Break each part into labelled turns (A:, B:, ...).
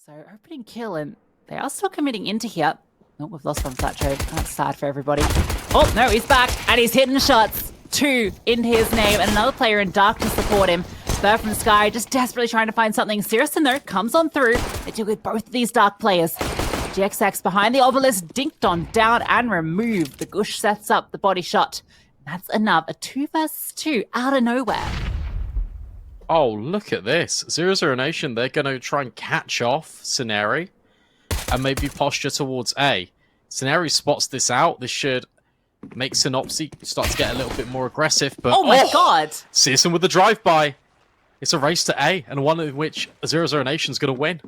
A: So opening kill, and they are still committing into here. Oh, we've lost one flat trade. That's sad for everybody. Oh, no, he's back, and he's hitting shots. 2 into his name, and another player in dark to support him. Bird from Sky just desperately trying to find something. Sirison, though, comes on through. They deal with both of these dark players. GXX behind the obelisk, dinked on down and removed. The Gush sets up the body shot. That's enough. A 2 versus 2 out of nowhere.
B: Oh, look at this. 00Nation, they're going to try and catch off Scenari and maybe posture towards A. Scenari spots this out. This should make Synopsy start to get a little bit more aggressive. But
A: oh my god!
B: Searson with the drive-by. It's a race to A, and one in which 00Nation's going to win.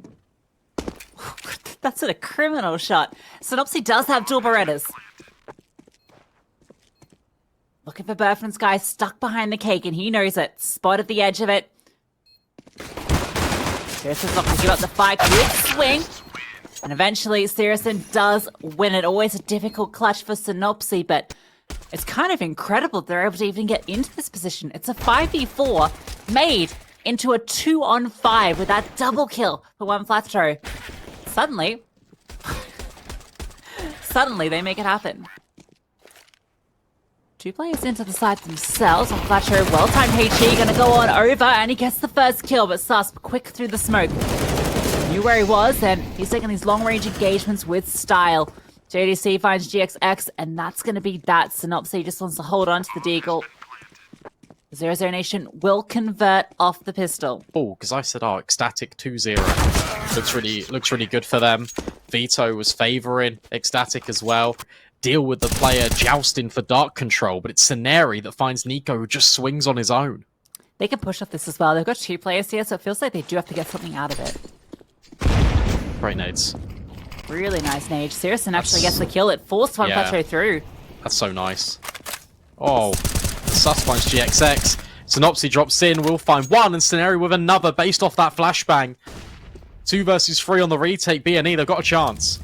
A: That's a criminal shot. Synopsy does have dual Berettas. Looking for Bird from Sky, stuck behind the cake, and he knows it. Spot at the edge of it. Sirison's not going to give up the fight. Good swing. And eventually, Sirison does win it. Always a difficult clutch for Synopsy, but it's kind of incredible they're able to even get into this position. It's a 5v4 made into a 2-on-5 with that double kill for one flat throw. Suddenly, they make it happen. 2 players into the side themselves. On Flatcher, well-timed HE going to go on over, and he gets the first kill, but Susp quick through the smoke. Knew where he was, and he's taking these long-range engagements with style. JDC finds GXX, and that's going to be that. Synopsy just wants to hold on to the deagle. 00Nation will convert off the pistol.
B: Oh, because I said, Ecstatic 2-0. Looks really good for them. Vito was favouring Ecstatic as well. Deal with the player jousting for dark control, but it's Scenari that finds Nico, who just swings on his own.
A: They can push off this as well. They've got 2 players here, so it feels like they do have to get something out of it.
B: Great nades.
A: Really nice nade. Sirison actually gets the kill. It forced one plateau through.
B: That's so nice. Oh, Sus finds GXX. Synopsy drops in. We'll find one, and Scenari with another based off that flashbang. 2 versus 3 on the retake. B&E, they've got a chance.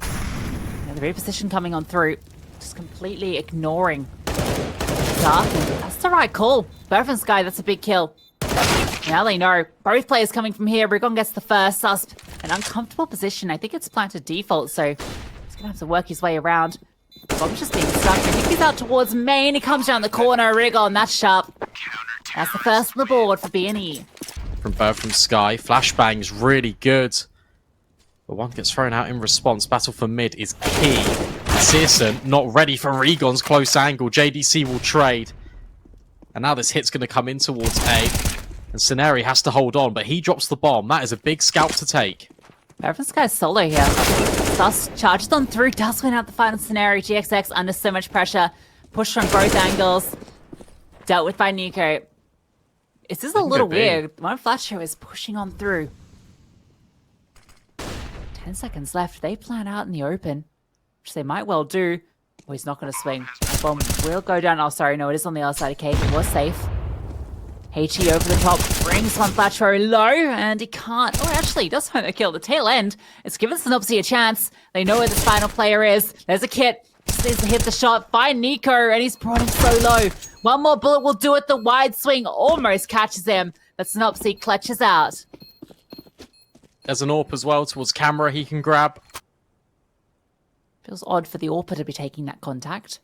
A: Yeah, the reposition coming on through. Just completely ignoring Dark. That's the right call. Bird from Sky, that's a big kill. Now they know. Both players coming from here. Rigon gets the first. Susp, an uncomfortable position. I think it's planted default, so he's going to have to work his way around. Bob's just being stuck. I think he's out towards main. He comes down the corner. Rigon, that's sharp. That's the first on the board for B&E.
B: From Bird from Sky. Flashbang's really good. But one gets thrown out in response. Battle for mid is key. Searson not ready for Rigon's close angle. JDC will trade. And now this hit's going to come in towards A. And Scenari has to hold on, but he drops the bomb. That is a big scalp to take.
A: Bird from Sky's solo here. Sus charges on through, does win out the final Scenari. GXX under so much pressure. Pushed from both angles. Dealt with by Nico. This is a little weird. One Flatshow is pushing on through. 10 seconds left. They plan out in the open, which they might well do. Oh, he's not going to swing. The bomb will go down. Oh, sorry. No, it is on the other side of cake. It was safe. HE over the top. Brings one Flatro low, and he can't. Oh, actually, he does find the kill. The tail end. It's given Synopsy a chance. They know where this final player is. There's a kit. Just needs to hit the shot. Find Nico, and he's brought him so low. One more bullet will do it. The wide swing almost catches him, but Synopsy clutches out.
B: There's an AWP as well towards camera he can grab.
A: Feels odd for the AWPer to be taking that contact.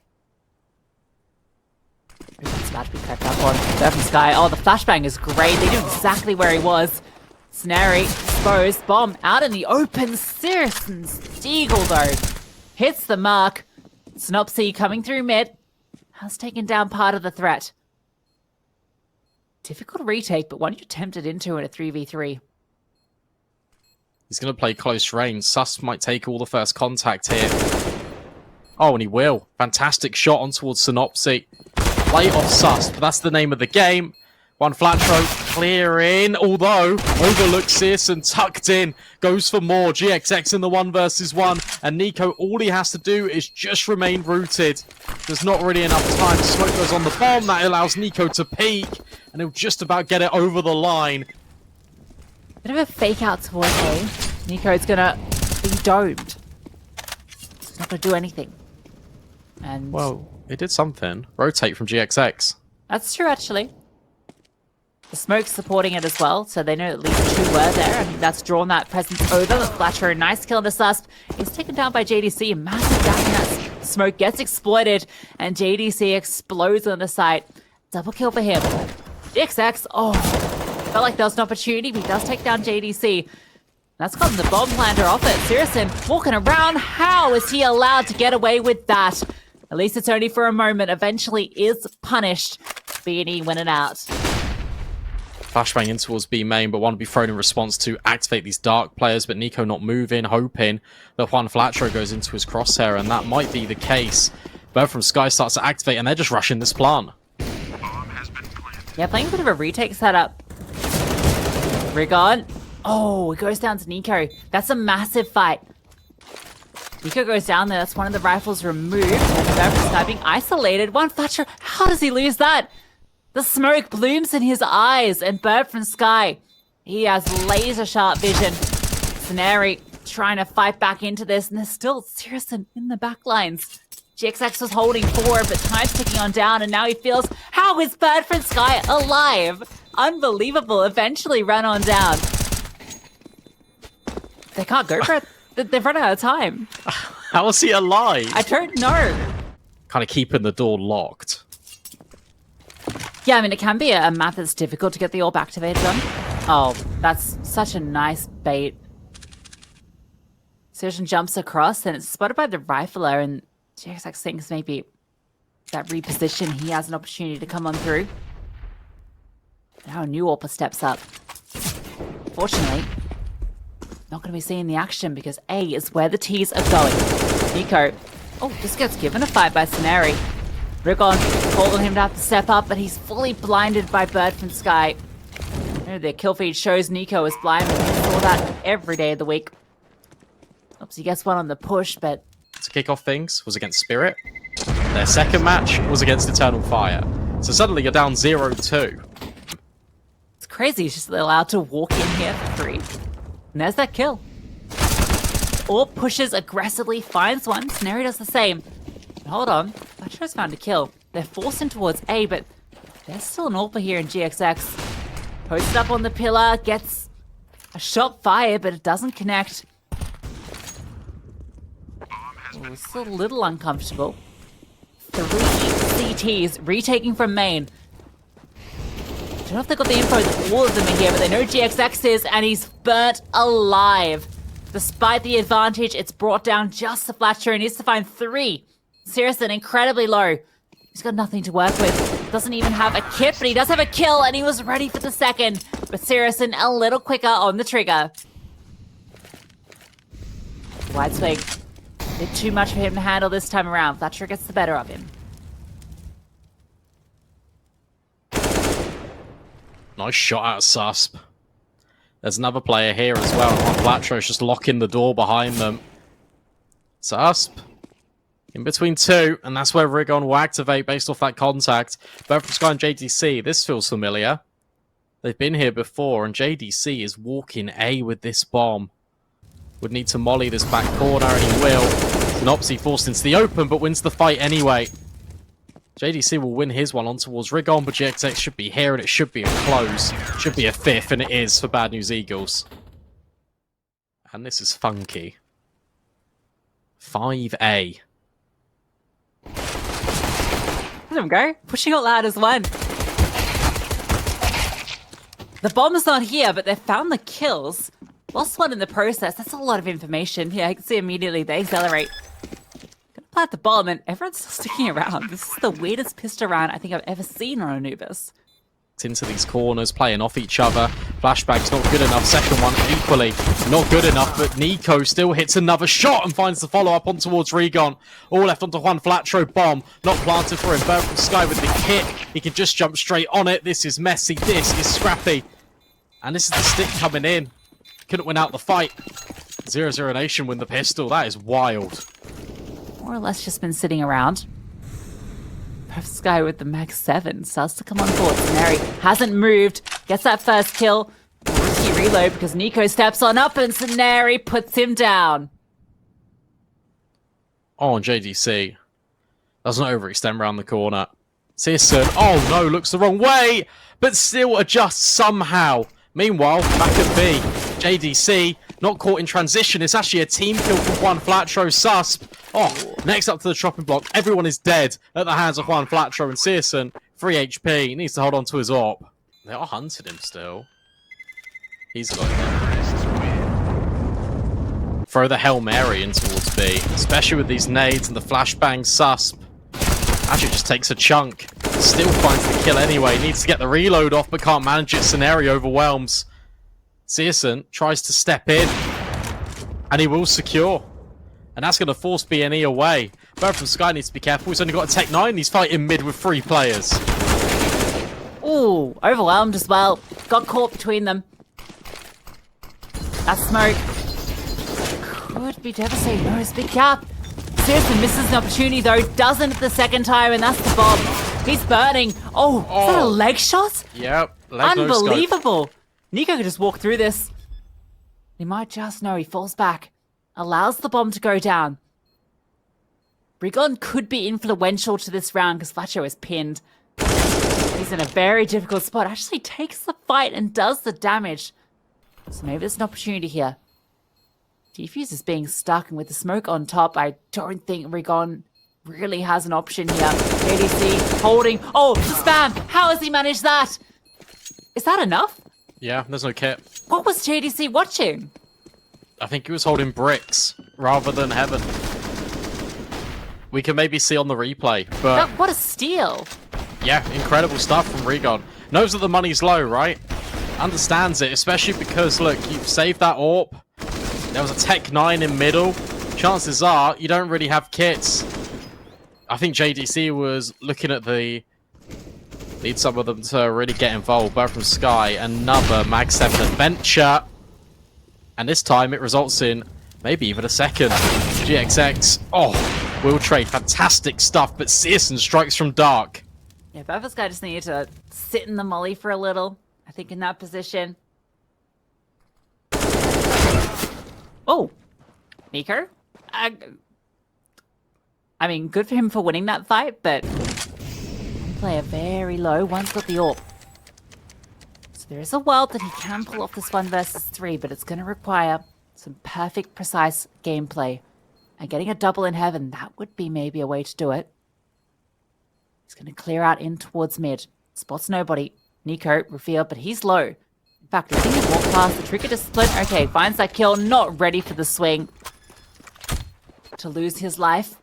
A: It's about to be crept up on. Bird from Sky. Oh, the flashbang is great. They knew exactly where he was. Scenari exposed. Bomb out in the open. Sirison's Deagle, though, hits the mark. Synopsy coming through mid. Has taken down part of the threat. Difficult retake, but one you tempted into in a 3v3.
B: He's going to play close range. Sus might take all the first contact here. Oh, and he will. Fantastic shot on towards Synopsy. Play off Sus, but that's the name of the game. One flat throw, clear in, although overlooks Searson, tucked in, goes for more. GXX in the 1 versus 1, and Nico, all he has to do is just remain rooted. There's not really enough time. Smoke goes on the bomb, that allows Nico to peek, and he'll just about get it over the line.
A: Bit of a fake out towards A. Nico's gonna be domed. He's not gonna do anything. And
B: well, it did something. Rotate from GXX.
A: that's true, actually. The smoke's supporting it as well, so they know at least 2 were there. I think that's drawn that presence over. Flatcher, a nice kill on the susp. He's taken down by JDC. A massive gap in that smoke gets exploited, and JDC explodes on the site. Double kill for him. DXX, felt like there was an opportunity, but he does take down JDC. That's gotten the bomb planter off it. Sirison walking around. How is he allowed to get away with that? At least it's only for a moment. Eventually is punished. B&E winning out.
B: Flashbang in towards B main, but want to be thrown in response to activate these dark players, but Nico not moving, hoping that Juan Flatro goes into his crosshair, and that might be the case. Bird from Sky starts to activate, and they're just rushing this plant.
A: Yeah, playing a bit of a retake setup. Rigon. Oh, it goes down to Nico. That's a massive fight. Nico goes down there. That's one of the rifles removed. And Bird from Sky being isolated. Juan Flatro, how does he lose that? The smoke blooms in his eyes, and Bird from Sky, he has laser sharp vision. Scenari trying to fight back into this, and there's still Sirison in the back lines. GXX was holding forward, but time's ticking on down, and now he feels, how is Bird from Sky alive? Unbelievable. Eventually run on down. They can't go for it. They've run out of time.
B: How is he alive?
A: I don't know.
B: Kind of keeping the door locked.
A: Yeah, I mean, it can be a map that's difficult to get the orb activated on. Oh, that's such a nice bait. Sirison jumps across, and it's spotted by the rifler, and GXX thinks maybe that reposition, he has an opportunity to come on through. Now a new AWPer steps up. Fortunately, not going to be seeing the action because A is where the T's are going. Nico, just gets given a fight by Scenari. Rigon called on him to have to step up, but he's fully blinded by Bird from Sky. Their kill feed shows Nico is blind, but we saw that every day of the week. Oops, he gets one on the push, but...
B: To kick off things was against Spirit. Their second match was against Eternal Fire. So suddenly you're down 0-2.
A: It's crazy, he's just allowed to walk in here for free. And there's that kill. Orb pushes aggressively, finds one. Scenari does the same. Hold on, Fletcher's found a kill. They're forcing towards A, but there's still an AWPer here in GXX. Posted up on the pillar, gets a shot fired, but it doesn't connect. It's a little uncomfortable. 3 CTs retaking from main. Don't know if they've got the info that all of them are here, but they know GXX is, and he's burnt alive. Despite the advantage, it's brought down just to Fletcher, and he needs to find 3. Sirison incredibly low. He's got nothing to work with. Doesn't even have a kit, but he does have a kill, and he was ready for the second. But Sirison a little quicker on the trigger. Wide swing. Bit too much for him to handle this time around. Fletcher gets the better of him.
B: Nice shot out of Susp. There's another player here as well. Flatro's just locking the door behind them. Susp. In between 2, and that's where Rigon will activate based off that contact. Both from Sky and JDC, this feels familiar. They've been here before, and JDC is walking A with this bomb. Would need to molly this back corner, and he will. Synopsy forced into the open, but wins the fight anyway. JDC will win his one on towards Rigon, but GXX should be here, and it should be a close. Should be a 5th, and it is for Bad News Eagles. And this is funky. 5A.
A: Let him go. Pushing out loud as one. The bomb's not here, but they've found the kills. Lost one in the process. That's a lot of information. Yeah, I can see immediately they accelerate. Gonna plant the bomb, and everyone's still sticking around. This is the weirdest pistol round I think I've ever seen on Anubis.
B: Into these corners, playing off each other. Flashbang's not good enough. Second one equally not good enough, but Nico still hits another shot and finds the follow-up on towards Rigon. All left onto Juan Flatro. Bomb not planted for him. Bird from Sky with the kit. He can just jump straight on it. This is messy. This is scrappy. And this is the stick coming in. Couldn't win out the fight. 00Nation win the pistol. That is wild.
A: More or less just been sitting around. Sky with the Mag 7 starts to come on board. Scenari hasn't moved. Gets that first kill. Risky reload because Nico steps on up and Scenari puts him down.
B: Oh, and JDC doesn't overextend around the corner. Searson, oh no, looks the wrong way, but still adjusts somehow. Meanwhile, back at B, JDC, not caught in transition. It's actually a team kill from Juan Flatro. Susp. Oh, next up to the chopping block. Everyone is dead at the hands of Juan Flatro, and Searson, 3 HP, needs to hold on to his AWP. They are hunting him still. He's got him. Throw the Hail Mary in towards B, especially with these nades and the flashbang. Susp actually just takes a chunk. Still finds the kill anyway. Needs to get the reload off, but can't manage it. Scenario overwhelms. Searson tries to step in, and he will secure. And that's going to force BNE away. Bird from Sky needs to be careful. He's only got a Tech 9. He's fighting mid with 3 players.
A: Ooh, overwhelmed as well. Got caught between them. That smoke could be devastating. No, it's big cap. Searson misses an opportunity though. Doesn't the second time, and that's the bomb. He's burning. Oh, is that a leg shot?
B: Yep. Leg
A: unbelievable. Nico could just walk through this. He might just know. He falls back. Allows the bomb to go down. Rigon could be influential to this round because Flatcho is pinned. He's in a very difficult spot. Actually takes the fight and does the damage. So maybe there's an opportunity here. Defuse is being stuck, and with the smoke on top, I don't think Rigon really has an option here. JDC holding. Oh, the spam! How has he managed that? Is that enough?
B: Yeah, there's no kit.
A: What was JDC watching?
B: I think he was holding bricks rather than heaven. We can maybe see on the replay, but...
A: What a steal!
B: Yeah, incredible stuff from Rigon. Knows that the money's low, right? Understands it, especially because, look, you've saved that AWP. There was a Tech 9 in middle. Chances are you don't really have kits. I think JDC was looking at the... Need some of them to really get involved. Bird from Sky, another Mag 7 adventure. And this time it results in maybe even a second. GXX, oh, will trade. Fantastic stuff, but Searson strikes from dark.
A: Yeah, Bird Sky just needed to sit in the molly for a little. I think in that position. Oh, Nico? I mean, good for him for winning that fight, but one player very low. One's got the AWP. So there is a world that he can pull off this 1 versus 3, but it's going to require some perfect, precise gameplay. And getting a double in heaven, that would be maybe a way to do it. He's going to clear out in towards mid. Spots nobody. Nico, reveal, but he's low. In fact, I think he walked past the trigger discipline. Okay, finds that kill. Not ready for the swing. To lose his life.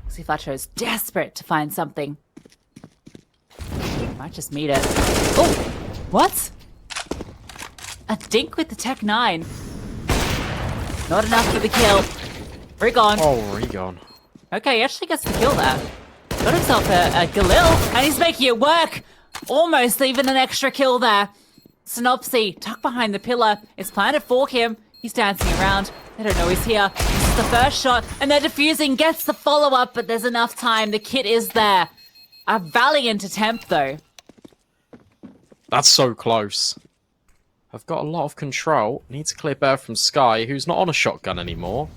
A: See, Flatcho's desperate to find something. Might just meet it. Oh, what? A dink with the Tech 9. Not enough for the kill. Rigon.
B: Oh, Rigon.
A: Okay, he actually gets the kill there. Got himself a Galil, and he's making it work. Almost even an extra kill there. Synopsy, tucked behind the pillar. It's planted for him. He's dancing around. They don't know he's here. This is the first shot, and they're defusing. Gets the follow-up, but there's enough time. The kit is there. A valiant attempt, though.
B: That's so close. I've got a lot of control. Need to clear Bird from Sky, who's not on a shotgun anymore.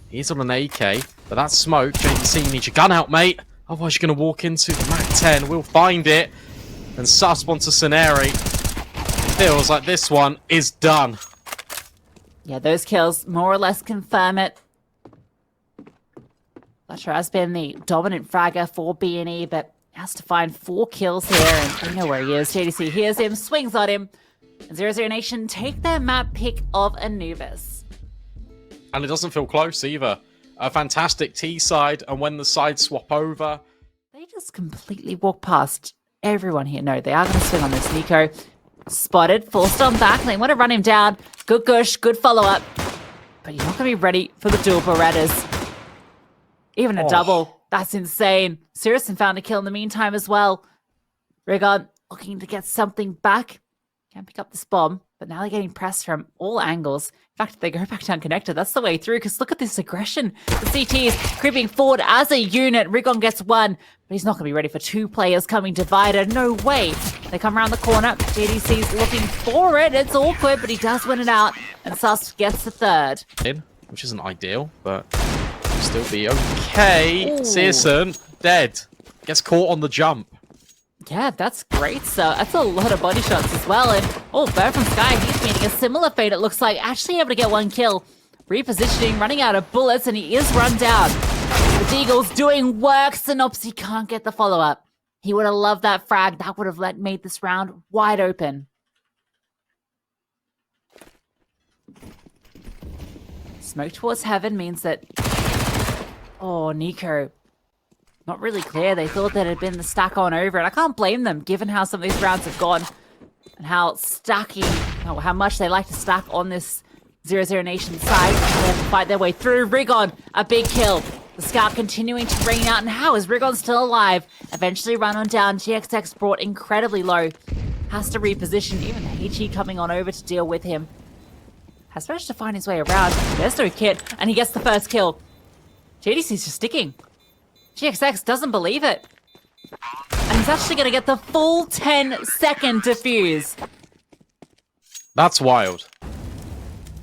B: He's on an AK, but that's smoke. JDC, you need your gun out, mate. Otherwise, you're going to walk into the Mac 10. We'll find it. And Susp onto Scenari. Feels like this one is done.
A: Yeah, those kills more or less confirm it. Fletcher has been the dominant fragger for BNE, but has to find 4 kills here, and we know where he is. JDC hears him, swings on him. And 00Nation take their map pick of Anubis.
B: And it doesn't feel close either. A fantastic T side, and when the sides swap over...
A: They just completely walk past everyone here. No, they are going to swing on this. Nico spotted, forced on back. They want to run him down. Good gush, good follow-up. But you're not going to be ready for the dual Berettas. Even a double. That's insane. Searson found a kill in the meantime as well. Rigon looking to get something back. Can't pick up this bomb, but now they're getting pressed from all angles. In fact, if they go back down connected, that's the way through, because look at this aggression. The CT is creeping forward as a unit. Rigon gets 1, but he's not going to be ready for 2 players coming divided. No way. They come around the corner. JDC's looking for it. It's awkward, but he does win it out, and Sus gets the 3rd.
B: Which isn't ideal, but will still be okay.
A: Ooh.
B: Searson, dead. Gets caught on the jump.
A: Yeah, that's great, so that's a lot of body shots as well. And, oh, Bird from Sky, he's meeting a similar fate, it looks like. Actually able to get 1 kill. Repositioning, running out of bullets, and he is run down. The Deagle's doing work. Synopsy can't get the follow-up. He would have loved that frag. That would have made this round wide open. Smoke towards heaven means that... Oh, Nico. Not really clear. They thought that it had been the stack on over, and I can't blame them, given how some of these rounds have gone. And how how much they like to stack on this 00Nation side. And then fight their way through. Rigon, a big kill. The scout continuing to rain out, and how is Rigon still alive? Eventually run on down. GXX brought incredibly low. Has to reposition, even the HE coming on over to deal with him. Has managed to find his way around. There's no kit, and he gets the first kill. JDC's just sticking. GXX doesn't believe it. And he's actually going to get the full 10-second defuse.
B: That's wild.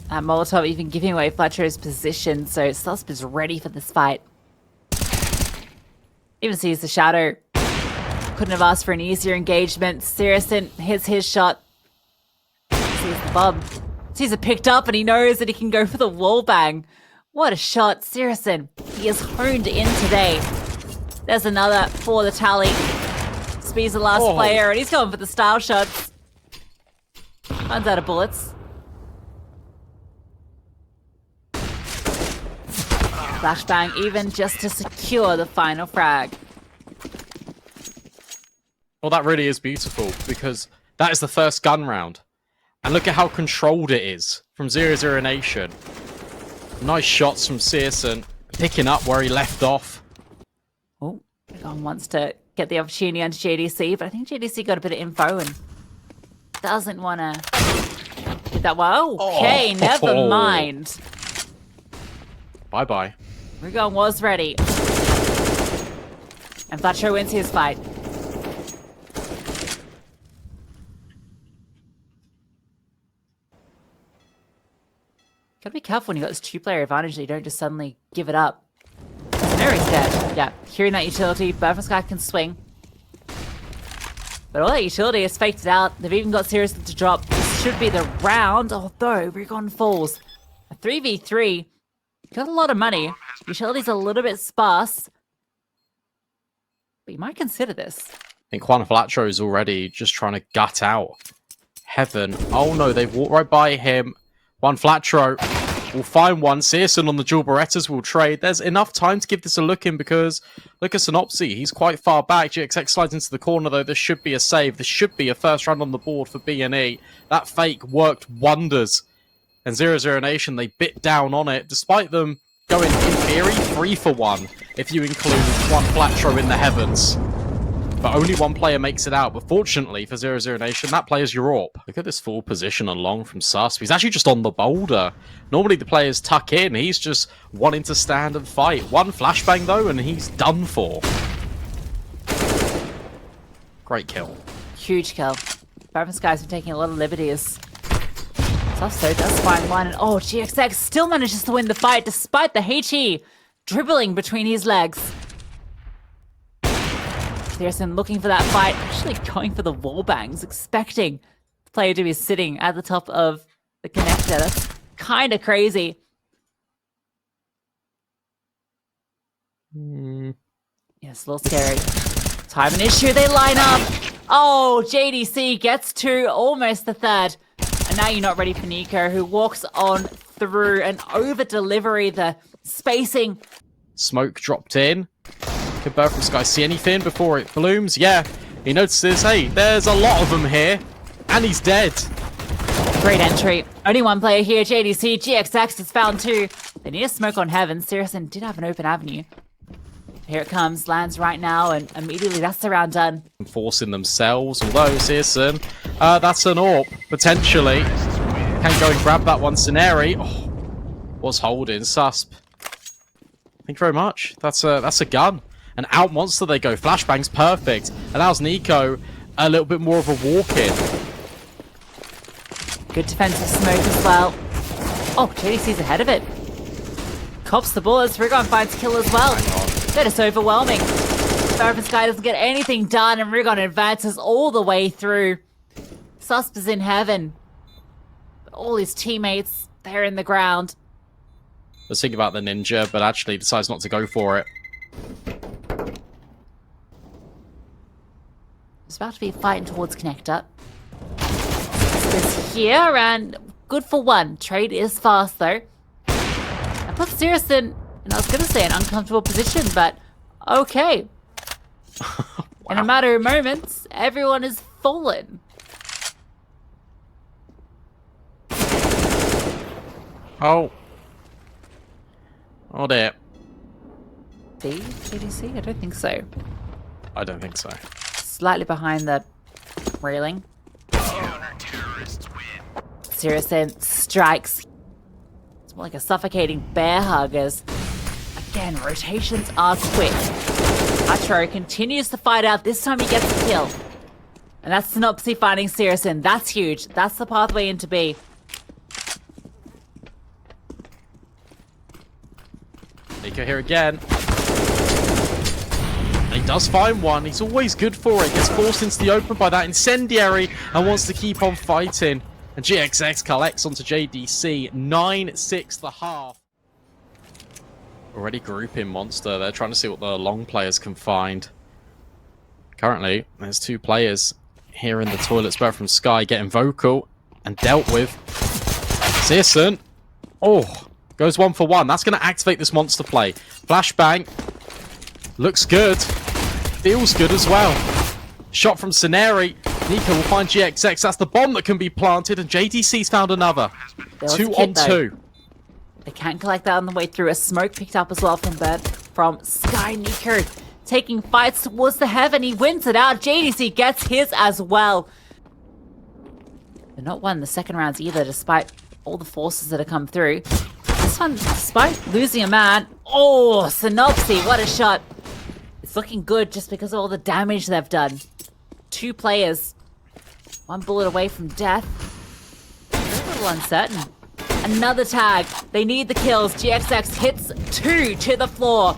A: Molotov even giving away Fletcher's position, so Susp is ready for this fight. Even sees the shadow. Couldn't have asked for an easier engagement. Sirison hits his shot. Sees the bomb. Sees it picked up, and he knows that he can go for the wall bang. What a shot. Sirison, he is honed in today. There's another for the tally. Speed's the last player, and he's going for the style shots. Runs out of bullets. Flashbang even just to secure the final frag.
B: Well, that really is beautiful, because that is the first gun round. And look at how controlled it is from 00Nation. Nice shots from Searson, picking up where he left off.
A: Oh, Rigon wants to get the opportunity onto JDC, but I think JDC got a bit of info and doesn't want to get that one. Oh, okay, never mind.
B: Bye-bye.
A: Rigon was ready. And Fletcher wins his fight. Gotta be careful when you got this 2-player advantage that you don't just suddenly give it up. Mary's dead. Yeah, hearing that utility, Bird from Sky can swing. But all that utility is faked it out. They've even got Sirius to drop. This should be the round, although Rigon falls. A 3v3. Got a lot of money. Utility's a little bit sparse. But you might consider this.
B: I think Juan Flatro is already just trying to gut out. Heaven. Oh no, they've walked right by him. Juan Flatro will find one. Searson on the dual Berettas will trade. There's enough time to give this a look in, because look at Synopsy. He's quite far back. GXX slides into the corner, though. This should be a save. This should be a first round on the board for B&E. That fake worked wonders. And 00Nation, they bit down on it, despite them going, in theory, 3 for 1, if you include Juan Flatro in the heavens. But only one player makes it out. But fortunately for 00Nation, that player's Europe. Look at this full position on long from Susp. He's actually just on the boulder. Normally the players tuck in. He's just wanting to stand and fight. One flashbang, though, and he's done for. Great kill.
A: Huge kill. Bird from Sky's been taking a lot of liberties. Susp does find one. And oh, GXX still manages to win the fight despite the HE dribbling between his legs. Searson looking for that fight, actually going for the wall bangs, expecting the player to be sitting at the top of the connector. That's kind of crazy. Yes, a little scary. Time and issue, they line up. Oh, JDC gets to almost the third. And now you're not ready for Nico, who walks on through an over-delivery, the spacing. Smoke
B: dropped in. Can Bird from Sky see anything before it blooms? Yeah, he notices, hey, there's a lot of them here. And he's dead.
A: Great entry. Only one player here, JDC. GXX has found 2. They need a smoke on heaven. Searson did have an open avenue. Here it comes, lands right now, and immediately that's the round done.
B: Forcing themselves, although Searson, that's an AWP, potentially. Can go and grab that one, Scenari. Oh, was holding, Susp. Thank you very much. That's a gun. And out monster they go. Flashbang's perfect. Allows Nico a little bit more of a walk-in.
A: Good defensive smoke as well. Oh, JDC's ahead of it. Cops the bullets. Rigon finds kill as well. They're just overwhelming. Barrett Sky doesn't get anything done, and Rigon advances all the way through. Susp is in heaven. But all his teammates, they're in the ground.
B: Was thinking about the ninja, but actually decides not to go for it.
A: It's about to be fighting towards Connector. This here, and good for one. Trade is fast, though. That puts Sirison, and I was going to say an uncomfortable position, but okay.
B: Wow.
A: In a matter of moments, everyone is fallen.
B: Oh. Oh dear.
A: B? GDC? I don't think so.
B: I don't think so.
A: Slightly behind the railing. Sirison strikes. It's more like a suffocating bear hug as, again, rotations are quick. Atro continues to fight out. This time he gets the kill. And that's Synopsy finding Sirison. That's huge. That's the pathway into B.
B: Nico here again. And he does find one. He's always good for it. Gets forced into the open by that incendiary and wants to keep on fighting. And GXX collects onto JDC. 9-6 the half. Already grouping Monster. They're trying to see what the long players can find. Currently, there's two players here in the toilets, both from Sky, getting vocal and dealt with. Searson. Oh, goes 1 for 1. That's going to activate this Monster play. Flashbang. Looks good. Feels good as well. Shot from Sceneri. Nico will find GXX. That's the bomb that can be planted, and JDC's found another. 2 on 2.
A: They can't collect that on the way through. A smoke picked up as well from Sky. Nico taking fights towards the heaven. He wins it out. JDC gets his as well. They're not won the second rounds either, despite all the forces that have come through. This one, despite losing a man. Oh, Synopsy, what a shot. It's looking good just because of all the damage they've done. 2 players. 1 bullet away from death. A little uncertain. Another tag. They need the kills. GXX hits 2 to the floor.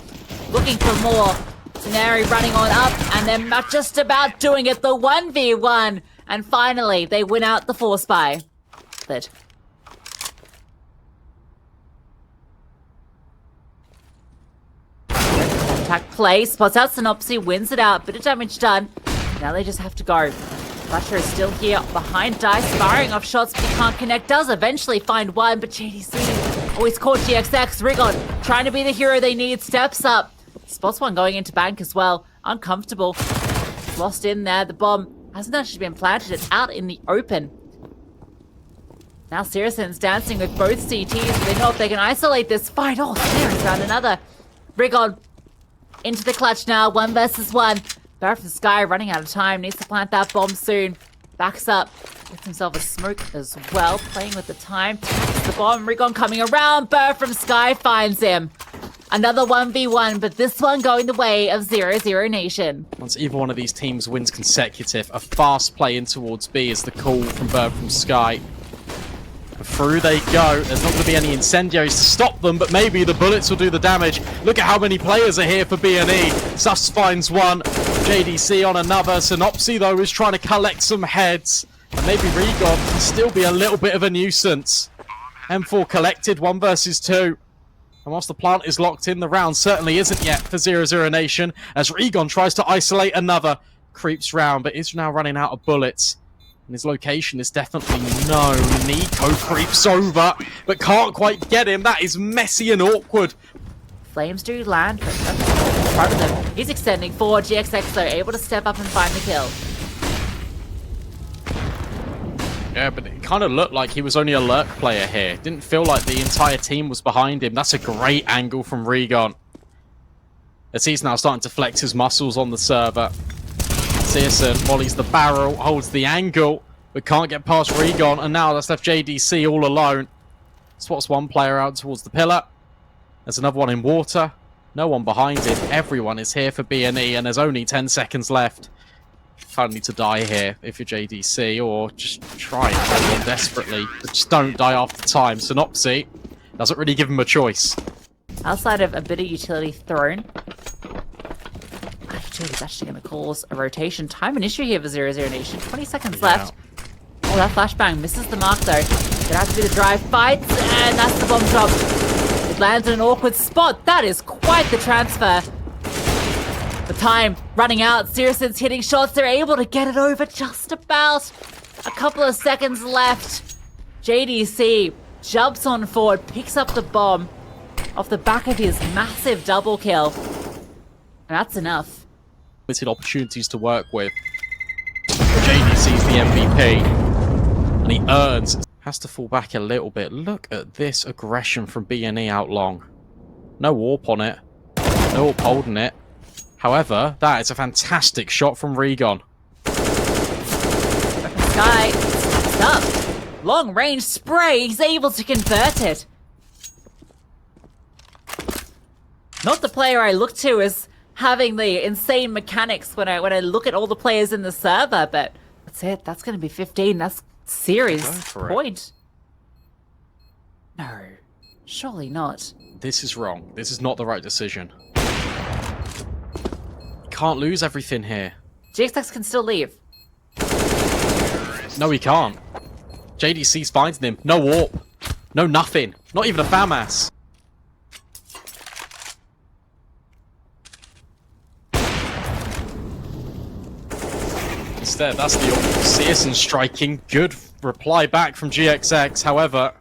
A: Looking for more. Scenari running on up, and they're just about doing it. The 1v1. And finally, they win out the force buy. Good. Attack play. Spots out Synopsy. Wins it out. Bit of damage done. Now they just have to go. Flasher is still here behind Dice, firing off shots, but he can't connect. Does eventually find one, but JDC always caught GXX. Rigon trying to be the hero they need. Steps up. Spots one going into bank as well. Uncomfortable. Lost in there. The bomb hasn't actually been planted. It's out in the open. Now Sirison's dancing with both CTs. They know if they can isolate this fight. Oh, there is found another. Rigon into the clutch now. 1 versus 1. Barrett from Sky running out of time. Needs to plant that bomb soon. Backs up. Gets himself a smoke as well. Playing with the time. Taps the bomb. Rigon coming around. Barrett from Sky finds him. Another 1v1, but this one going the way of 00Nation.
B: Once either one of these teams wins consecutive, a fast play in towards B is the call from Bird from Sky. And through they go. There's not going to be any incendiaries to stop them, but maybe the bullets will do the damage. Look at how many players are here for B&E. Sus finds one. JDC on another. Synopsy, though, is trying to collect some heads. And maybe Rigon can still be a little bit of a nuisance. M4 collected, 1 versus 2. And whilst the plant is locked in, the round certainly isn't yet for 00Nation, as Rigon tries to isolate another. Creeps round, but is now running out of bullets. And his location is definitely known. Nico creeps over, but can't quite get him. That is messy and awkward.
A: Flames do land, but that's in front of them. He's extending forward. GXX, though, able to step up and find the kill.
B: Yeah, but it kind of looked like he was only a lurk player here. Didn't feel like the entire team was behind him. That's a great angle from Rigon. As he's now starting to flex his muscles on the server. Searson mollies the barrel, holds the angle, but can't get past Rigon, and now that's left JDC all alone. Spots 1 player out towards the pillar. There's another one in water. No one behind him. Everyone is here for B&E, and there's only 10 seconds left. Kind of need to die here if you're JDC, or just try and hold on desperately. But just don't die after time. Synopsy doesn't really give him a choice.
A: Outside of a bit of utility thrown, too. He's actually going to cause a rotation. Time an issue here for 00Nation. 20 seconds left. Oh, that flashbang misses the mark, though. Gonna have to be the drive. Fights, and that's the bomb drop. It lands in an awkward spot. That is quite the transfer. The time running out. Sirsen's hitting shots. They're able to get it over just about. A couple of seconds left. JDC jumps on forward, picks up the bomb off the back of his massive double kill. And that's enough.
B: Limited opportunities to work with. JDC's the MVP. And he earns. Has to fall back a little bit. Look at this aggression from BNE out long. No warp on it. No warp holding it. However, that is a fantastic shot from Regon.
A: Sky steps up. Long range spray. He's able to convert it. Not the player I look to as having the insane mechanics when I look at all the players in the server, but that's it. That's going to be 15. That's series point. No, surely not.
B: This is wrong. This is not the right decision. You can't lose everything here.
A: GXX can still leave.
B: No, he can't. JDC's finding him. No warp. No nothing. Not even a FAMAS. Instead, that's the Searson striking. Good reply back from GXX. However,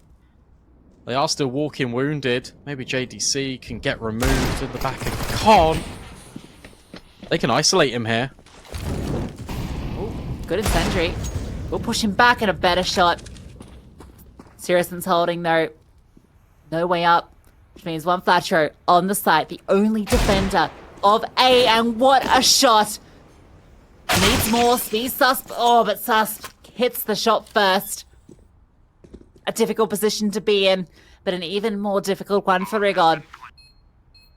B: they are still walking wounded. Maybe JDC can get removed in the back of Con. They can isolate him here.
A: Ooh, good incendiary. We'll push him back at a better shot. Searson's holding though. No way up. Which means one flash throw on the site. The only defender of A. And what a shot! Needs more speed. Susp. Oh, but Susp hits the shot first. A difficult position to be in, but an even more difficult one for Rigon.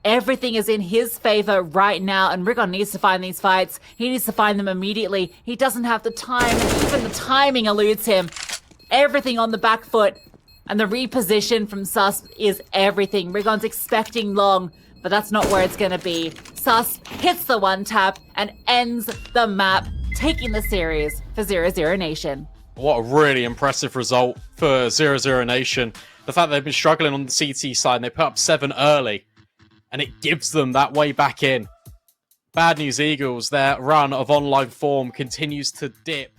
A: Everything is in his favor right now, and Rigon needs to find these fights. He needs to find them immediately. He doesn't have the time, and even the timing eludes him. Everything on the back foot, and the reposition from Susp is everything. Rigon's expecting long, but that's not where it's going to be. Susp hits the one tap and ends the map, taking the series for 00Nation.
B: What a really impressive result for 00Nation. The fact they've been struggling on the CT side and they put up 7 early, and it gives them that way back in. Bad News Eagles, their run of online form continues to dip.